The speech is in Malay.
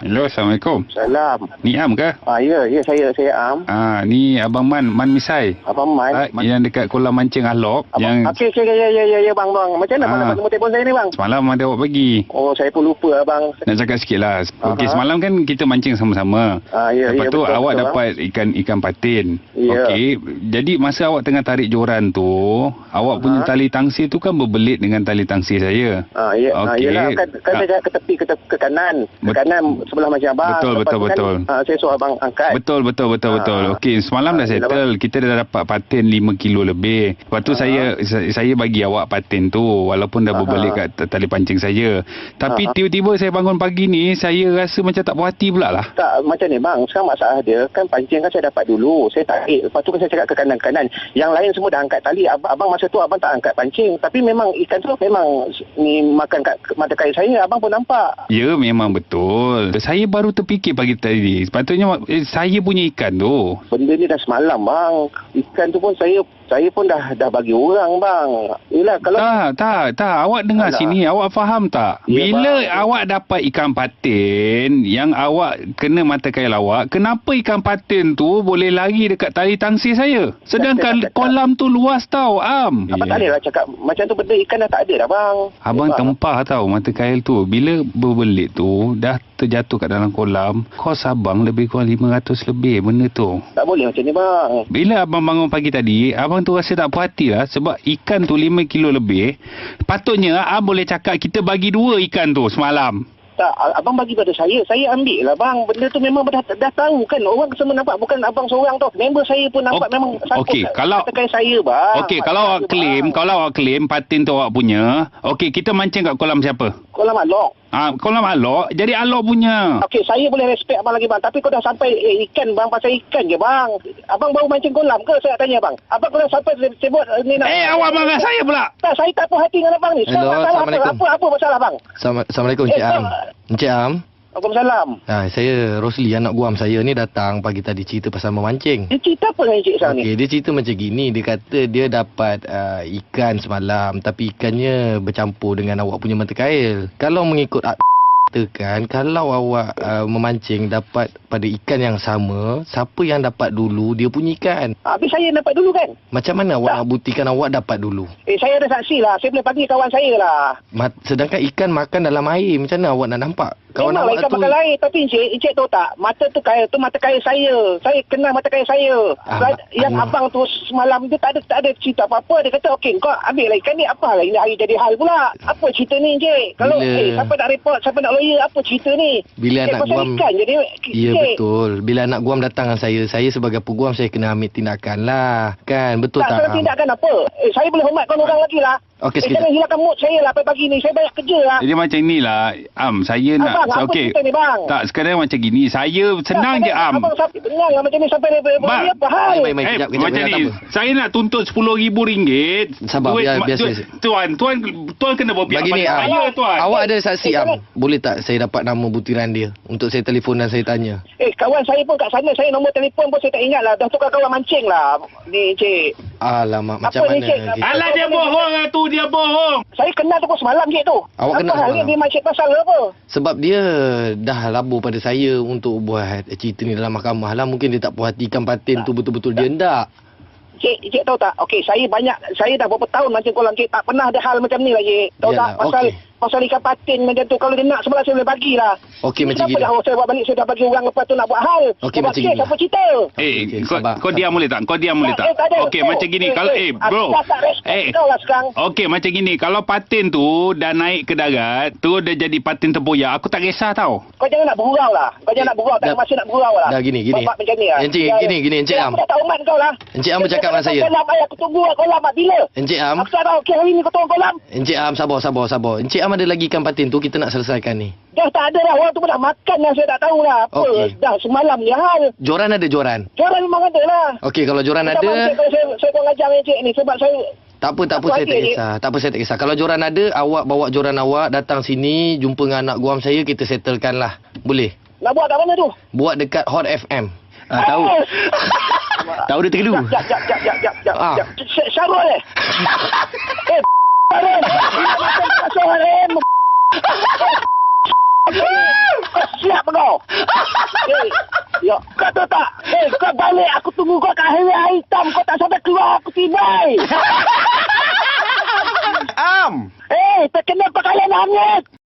Hello, Assalamualaikum. Salam. Ni Am ke? Ya, saya Am. Ni Abang Man Misai. Abang Man. Yang dekat kolam mancing Alok. Abang, okey, ya, bang. Macam mana bang nombor telefon saya ni, bang? Semalam ada awak bagi. Oh, saya pun lupa, abang. Nak cakap sikit lah. Okey, semalam kan kita mancing sama-sama. Lepas tu betul, awak betul, dapat ikan patin. Ya. Okey, jadi masa awak tengah tarik joran tu, awak punya tali tangsi tu kan berbelit dengan tali tangsi saya. Okey. Yalah, kan saya cakap ke tepi, ke kanan. Ke kanan sebelah macam abang. Betul. Saya suruh abang angkat. Betul. Okey, semalam dah settle. Kita dah dapat patin 5 kilo lebih. Lepas tu saya bagi awak patin tu walaupun dah berbelit kat tali pancing saya. Tapi tiba-tiba saya bangun pagi ni, saya rasa macam tak puas hati pula lah. Tak, macam ni bang. Sekarang masalah dia, kan pancing kan saya dapat dulu. Saya tarik. Lepas tu kan saya cakap ke kanan-kanan. Yang lain semua dah angkat tali. Abang masa tu abang tak angkat pancing. Tapi memang ikan tu memang ni makan kat mata kail saya. Abang pun nampak. Ya, memang betul. Saya baru terfikir pagi tadi. Sepatutnya saya punya ikan tu. Benda ni dah semalam bang. Ikan tu pun saya pun dah bagi orang bang. Yelah kalau Tak. Awak dengar sini, awak faham tak? Ya, bila bang. awak dapat ikan patin yang awak kena mata kail awak, kenapa ikan patin tu boleh lari dekat tali tangsi saya? Sedangkan kolam tu luas tau, Am. abang tak boleh lah cakap macam tu, benda ikan dah tak ada dah bang. Abang tempah tau mata kail tu. Bila berbelit tu dah terjatuh kat dalam kolam, kos abang lebih kurang 500 lebih benda tu. Tak boleh macam ni bang. Bila abang bangun pagi tadi, abang tu rasa tak puas hati lah sebab ikan tu 5 kilo lebih. Patutnya abang boleh cakap kita bagi 2 ikan tu semalam. Tak, abang bagi pada saya ambil lah bang. Benda tu memang dah tahu kan. Orang semua nampak, bukan abang seorang tau. Member saya pun nampak memang sangkut. Okey, kalau katakan saya bang. Okey, kalau awak claim patin tu awak punya, okey, kita mancing kat kolam siapa? Kolam Alok. Kolam Alok, jadi Alok punya. Okey, saya boleh respect abang lagi bang. Tapi kau dah sampai ikan bang, pasal ikan je bang. Abang baru mancing kolam ke, saya tanya bang? Abang kau dah sampai sebut ni nak... Awak marah saya pula. Tak, saya tak puas hati dengan abang ni. Hello, Assalamualaikum. Apa masalah bang? Assalamualaikum Encik Am. Encik Am. Waalaikumsalam. Saya Rosli, anak guam saya ni datang pagi tadi cerita pasal memancing. Dia cerita apa dengan Encik Sam ni? Okey, dia cerita macam gini. Dia kata dia dapat ikan semalam, tapi ikannya bercampur dengan awak punya mata kail. Kalau mengikut kan, kalau awak memancing dapat pada ikan yang sama, siapa yang dapat dulu dia punya ikan. Habis saya dapat dulu kan? Macam mana awak nak buktikan awak dapat dulu? Saya ada saksi lah. Saya boleh bagi kawan saya lah. Sedangkan ikan makan dalam air, macam mana awak nak nampak? Kawan memang awak ikan tu makan air. Tapi Encik tahu tak, mata tu mata kail saya. Saya kenal mata kail saya. Yang abang tu semalam tu tak ada cerita apa-apa. Dia kata okey, kau ambil lah ikan ni. Apa lah ini hari jadi hal pula? Apa cerita ni Encik? Kalau siapa nak report, siapa nak lawyer, apa cerita ni? Bila anak guam ikan je dia. Ya betul. Bila anak guam datang dengan saya sebagai peguam, saya kena ambil tindakan lah. Kan, betul tak? Tak, tindakan apa? Saya boleh hormatkan orang lagi lah. Okey, jangan hilangkan mood saya lah pagi ni. Saya banyak kerja lah. Jadi macam inilah, Am, saya nak... Abang, okey. apa cerita ni bang? Tak, sekarang macam gini. Saya senang je, Am. Abang sampai tenang lah macam ni sampai dia apa hal? Kejap, macam ni, saya nak tuntut RM10,000. Sabar, biar saya. Tuan kena berpihak Begini, pada saya, Tuan. Awak ada saksi, Am. Boleh tak saya dapat nama butiran dia untuk saya telefon dan saya tanya? Kawan saya pun kat sana. Saya nombor telefon pun saya tak ingat lah. Dah tukar kawan mancing lah ni Encik. Alamak, macam apa mana? Alah, dia bohong lah tu. Dia bohong. Saya kenal tu pun semalam Encik tu. Awak kenal apa hal semalam? ni? Dia mancing pasal apa? Sebab dia dah labur pada saya untuk buat cerita ni dalam mahkamah lah. Mungkin dia tak puas hati ikan patin tu betul-betul dia hendak. Cik tahu tak? Okey, saya dah berapa tahun mancing kolam Cik. Tak pernah ada hal macam ni lah Cik. Tahu tak? Pasal ikan patin macam tu. Kalau dia nak sebelah saya boleh bagilah. Okey, macam gini. Kenapa saya buat balik, saya dah bagi orang lepas tu nak buat hal. Okey, macam gini. Siapa cerita? Kau diam boleh tak? Okey, macam gini. Kalau bro. Kau lah sekarang. Okey, macam gini. Kalau patin tu dah naik ke darat, tu dah jadi patin tempoyak, aku tak kisah tau. Kau jangan nak bergurau lah. Tak ada masa nak bergurau lah. Dah gini. Bapak macam ni lah. Encik, gini Encik Am. Aku tak tahu mat kau lah. Encik Am bercakap dengan saya. Aku tunggu kolam bila? Encik Am. Aku tak tahu. Okey, hari ni kau tunggu kolam. Encik Am, sabar. Encik Am ada lagi ikan patin tu, kita nak selesaikan ni. Dah tak ada dah. Orang tu pun dah makan lah. Saya tak tahu lah. Apa? Okey. Dah semalam je hal. Joran ada joran? Joran memang ada lah. Okey, kalau joran ada... Saya pun ngajar Encik ni sebab saya... Tak apa, saya tak kisah. Tak apa, saya tak kisah. Kalau joran ada, awak bawa joran awak datang sini, jumpa dengan anak guam saya, kita settlekan lah. Boleh? Nak buat kat mana tu? Buat dekat Hot FM. Tahu? Tahu dia terkedu? Jap. Syarul eh? Syarul! Syarul! siap kau. Ya, kau tahu tak? Kau balik aku tunggu kau kat hari hitam. Kau tak sampai keluar aku tibai. Am. Terkena pekalan hangit.